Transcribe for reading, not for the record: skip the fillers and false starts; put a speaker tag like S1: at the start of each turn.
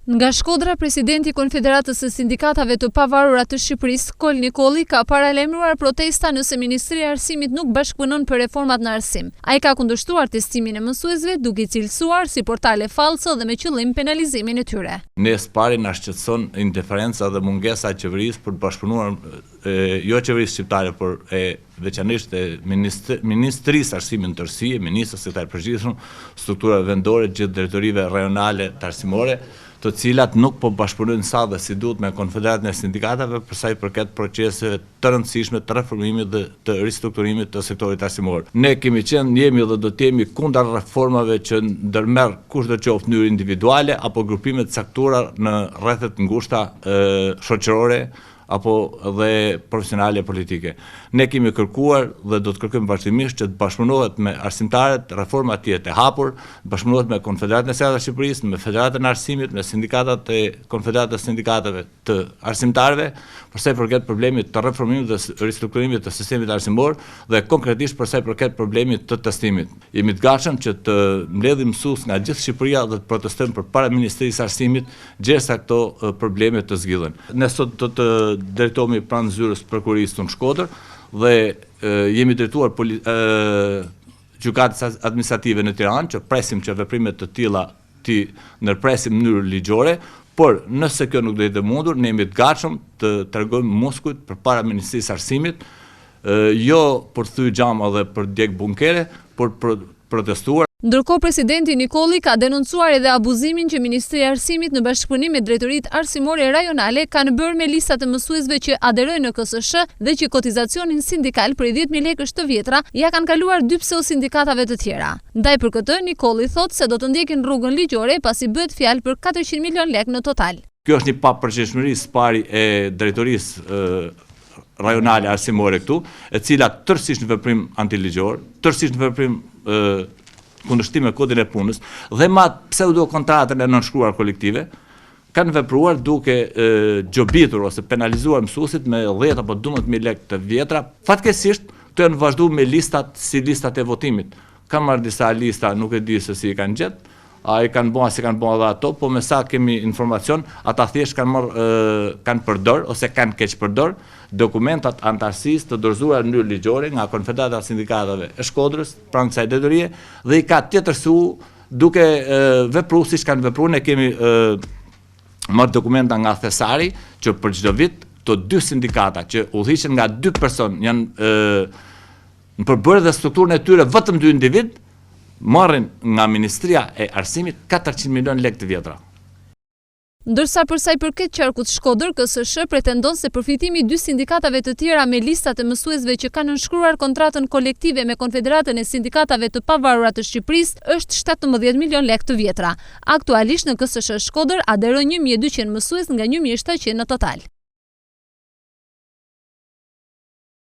S1: Nga Shkodra, presidenti i Konfederatës së Sindikatave të Pavarura të Shqipërisë, Kol Nikolli, ka paralajmëruar protesta nëse Ministria e Arsimit nuk bashkëpunon për reformat në arsim. Ai ka kundërshtuar testimin e mësuesve, duke i cilësuar si portale falso dhe me qëllim penalizimin e tyre.
S2: Ne pari na shqetëson indiferenca dhe mungesa e qeverisë për të bashkëpunuar, jo qeverisë shqiptare, por veçanërisht e Ministrisë Arsimit të Tërsi, Ministrës së Përgjithshëm, strukturave vendore, gjithë drejtorive rajonale të arsimore, të cilat nuk po bashkëpunojnë sa dhe si duhet me Konfederatën e Sindikatave për sa i përket proceseve të rëndësishme të reformimit dhe të ristrukturimit të sektorit arsimor. Ne jemi dhe do të jemi kundër reformave që ndërmerr kushdo qoftë në mënyrë individuale apo grupime të caktuara në rrethet ngushta shoqërore apo dhe profesionale politike. Ne kemi kërkuar dhe do të kërkojmë vazhdimisht që të bashkëpunohet me arsimtarët, reforma të jetë e hapur, bashkëpunohet me Konfederatën e Sindikatave të Shqipërisë, me Federatën e Arsimit, me sindikatat e Konfederatës së Sindikatave të arsimtarëve, për sa i përket problemit të reformimit dhe ristrukturimit të sistemit arsimor dhe konkretisht për sa i përket problemit të testimit. Jemi të gatshëm që të mbledhim mësues nga gjithë Shqipëria dhe të protestojmë përpara Ministrisë së Arsimit derisa këto probleme të zgjidhen. Ne sot do të drejtohemi pranë zyrës prokurisë në Shkodër dhe jemi drejtuar gjykatës administrative në Tiranë që presim që veprimet të tilla ti ndërpresim në mënyrë ligjore, por nëse kjo nuk do të mundur, ne jemi të gatshëm të tregojmë muskujt përpara Ministrisë së Arsimit, jo për thyë xhama dhe për djeg bunkere, por për protestuar.
S1: Ndërkohë, presidenti Nikolli ka denoncuar edhe abuzimin që Ministria e Arsimit në bashkëpunim me drejtoritë arsimore rajonale kanë bërë me listat e mësuesve që aderojnë në KSSH dhe që kotizacionin sindikal për 10.000 lekësh të vjetra ja kanë kaluar 2 pseu-sindikatave të tjera. Ndaj për këtë, Nikolli thotë se do të ndjekin rrugën ligjore pasi bëhet fjalë për 400 milion lekë në total.
S2: Kjo është një papërgjeshmëri së pari e drejtorisë rajonale arsimore këtu, e cila tërësisht në veprim antiligjor, tërësisht në veprim kundërshtim me kodin e punës dhe ma pseudo kontratën e nënshkruar kolektive, kanë vepruar duke gjobitur ose penalizuar mësuesit me 10 apo 12.000 lekë të vjetra. Fatkeqësisht këto janë vazhduar me listat si listat e votimit. Kanë marrë disa lista, nuk e di se si i kanë gjetë, a i kanë bua si kanë bua dhe ato, po me sa kemi informacion, ata thjesht kanë përdor ose kanë keq përdor dokumentat antarësisë të dorëzuar në mënyrë ligjore nga Konfederata e Sindikatave e Shkodrës, pranë kësaj drejtorie, dhe i ka tjetërsuar duke vepruar siç kanë vepruar. Ne kemi marrë dokumenta nga thesari që për çdo vit të 2 sindikata që udhëhiqen nga 2 personë janë në përbërje dhe strukturën e tyre vetëm 2 individ, marrin nga Ministria e Arsimit 400 milion lekë të vjetra.
S1: Ndërsa për sa i përket qarkut Shkodër, KSSH pretendon se përfitimi i 2 sindikatave të tjera me listat e mësuesve që kanë nënshkruar kontratën kolektive me Konfederatën e Sindikatave të Pavarura të Shqipërisë është 17 milion lekë të vjetra. Aktualisht në KSSH Shkodër aderojnë 1200 mësues nga 1700 në total.